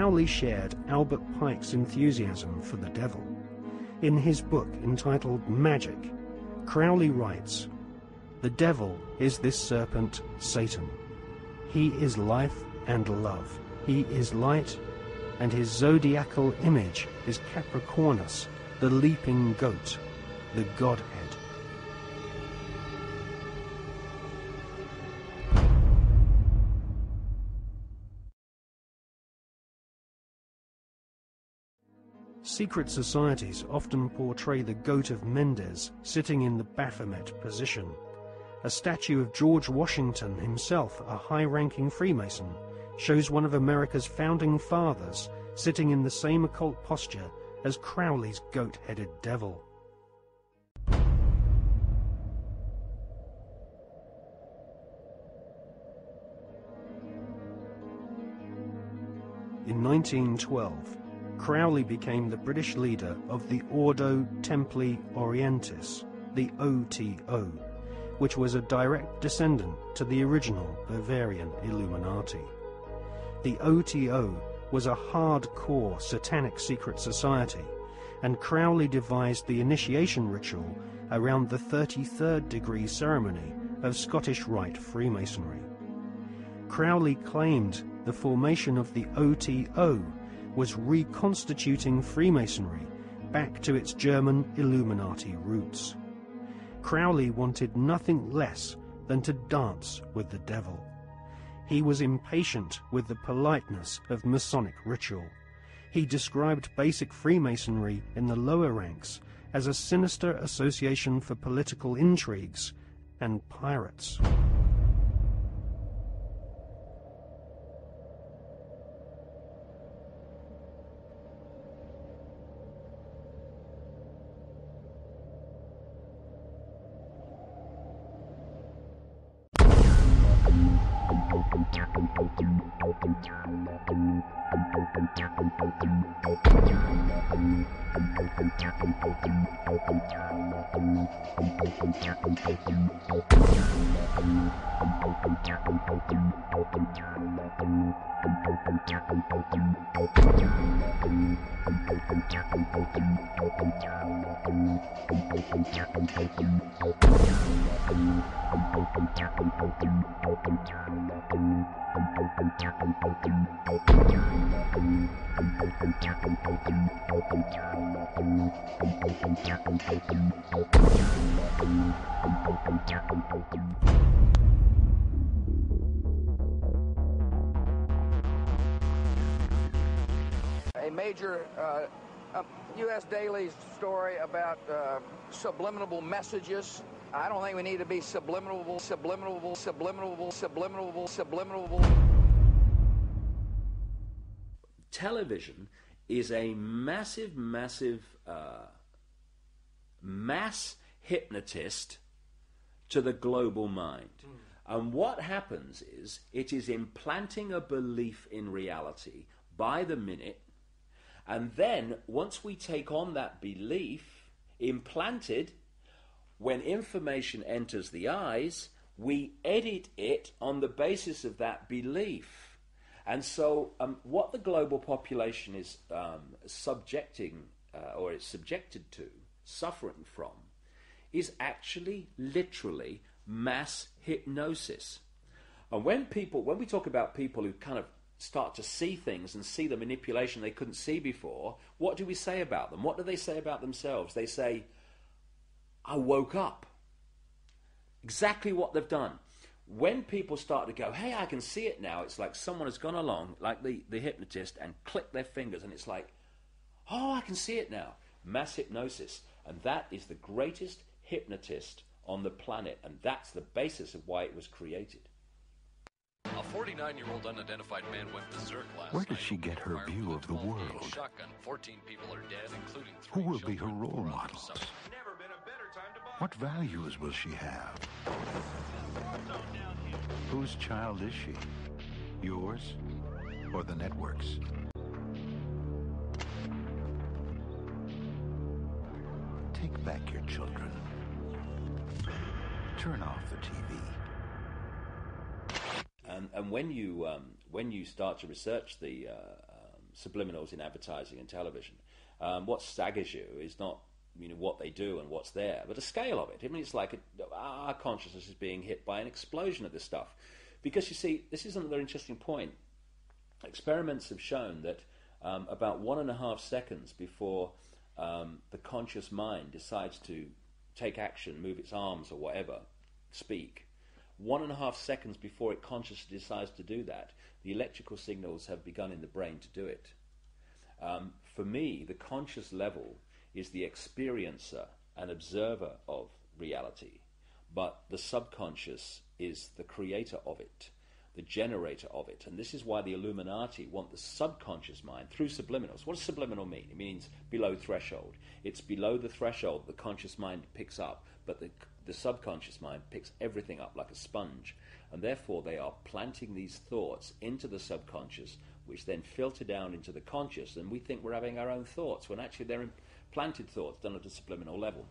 Crowley shared Albert Pike's enthusiasm for the devil. In his book entitled Magic, Crowley writes, "The devil is this serpent, Satan. He is life and love. He is light, and his zodiacal image is Capricornus, the leaping goat, the Godhead." Secret societies often portray the Goat of Mendes sitting in the Baphomet position. A statue of George Washington himself, a high-ranking Freemason, shows one of America's founding fathers sitting in the same occult posture as Crowley's goat-headed devil. In 1912, Crowley became the British leader of the Ordo Templi Orientis, the OTO, which was a direct descendant to the original Bavarian Illuminati. The OTO was a hardcore satanic secret society, and Crowley devised the initiation ritual around the 33rd degree ceremony of Scottish Rite Freemasonry. Crowley claimed the formation of the OTO was reconstituting Freemasonry back to its German Illuminati roots. Crowley wanted nothing less than to dance with the devil. He was impatient with the politeness of Masonic ritual. He described basic Freemasonry in the lower ranks as a sinister association for political intrigues and pirates. A major U.S. daily story about subliminal messages. I don't think we need to be subliminal. Television is a massive mass hypnotist to the global mind. And what happens is it is implanting a belief in reality by the minute, and then once we take on that belief implanted, when information enters the eyes, we edit it on the basis of that belief. And so what the global population is subjecting or is subjected to, suffering from, is actually literally mass hypnosis. And when we talk about people who kind of start to see things and see the manipulation they couldn't see before, what do we say about them? What do they say about themselves? They say, I woke up. Exactly what they've done. When people start to go, hey, I can see it now, it's like someone has gone along, like the hypnotist, and clicked their fingers, and it's like, oh, I can see it now. Mass hypnosis. And that is the greatest hypnotist on the planet, and that's the basis of why it was created. A 49-year-old unidentified man went berserk last night. Where does she get her view of the world? Shotgun. 14 people are dead, including 3 Who will be children, her role 4 model? others suffered. What values will she have? Whose child is she? Yours or the network's? Take back your children. Turn off the TV. And when you start to research the subliminals in advertising and television. What staggers you is not what they do and what's there, but the scale of it. I mean, it's like our consciousness is being hit by an explosion of this stuff. Because you see, this is another interesting point. Experiments have shown that about 1.5 seconds before the conscious mind decides to take action, move its arms or whatever, speak, 1.5 seconds before it consciously decides to do that, the electrical signals have begun in the brain to do it. For me, the conscious level is the experiencer and observer of reality, but the subconscious is the creator of it, the generator of it. And this is why the Illuminati want the subconscious mind through subliminals. What does subliminal mean? It means below threshold. It's below the threshold the conscious mind picks up, but the subconscious mind picks everything up like a sponge. And therefore they are planting these thoughts into the subconscious, which then filter down into the conscious, and we think we're having our own thoughts, when actually they're implanted thoughts done at a subliminal level.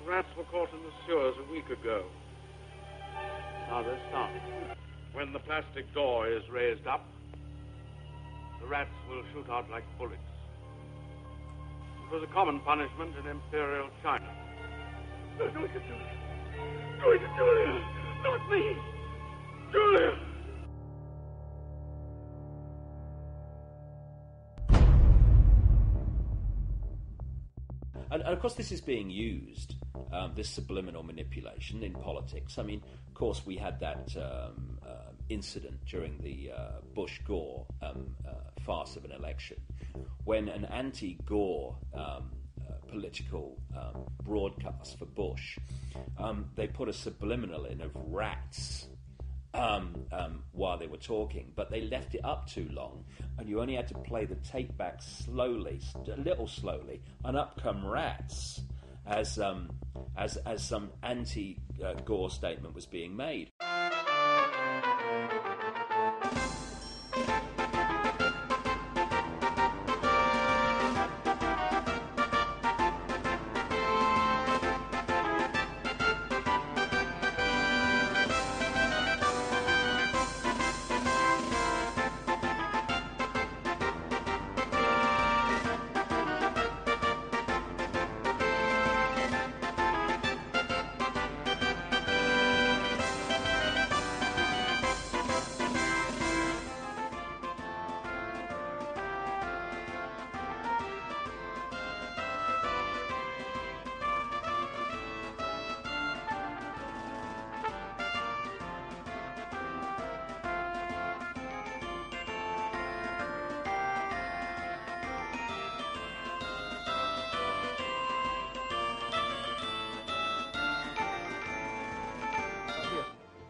Rats were caught in the sewers a week ago. Now they're stopped. When the plastic door is raised up, the rats will shoot out like bullets. It was a common punishment in Imperial China. Do it to Julia. Do it to Julia. Not me. Julia. And of course this is being used, this subliminal manipulation, in politics. I mean, of course we had that incident during the Bush-Gore farce of an election, when an anti-Gore political broadcast for Bush, they put a subliminal in of rats while they were talking, but they left it up too long, and you only had to play the tape back slowly, a little slowly, and up come rats as some anti-Gore statement was being made.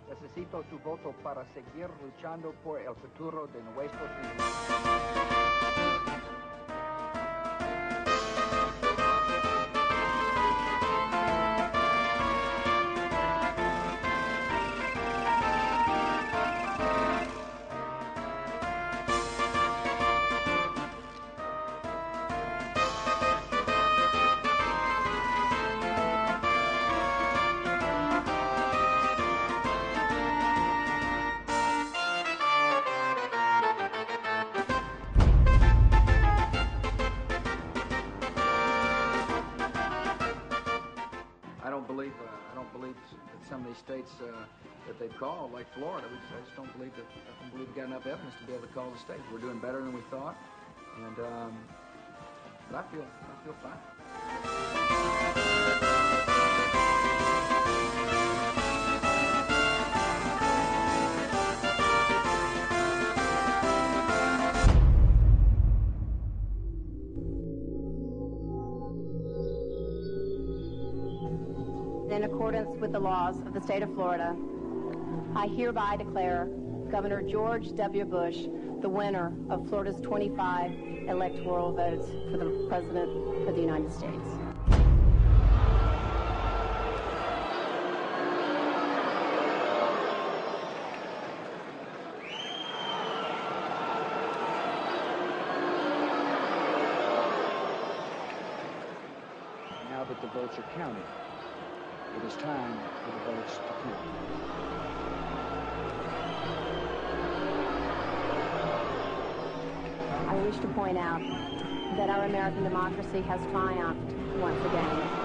Necesito tu voto para seguir luchando por el futuro de nuestros niños. I don't believe that some of these states that they've called, like Florida, I just don't believe we got enough evidence to be able to call the state. We're doing better than we thought, and but I feel fine. In accordance with the laws of the state of Florida, I hereby declare Governor George W. Bush the winner of Florida's 25 electoral votes for the President of the United States. Now that the votes are counted, it is time for the votes to count. wish to point out that our American democracy has triumphed once again.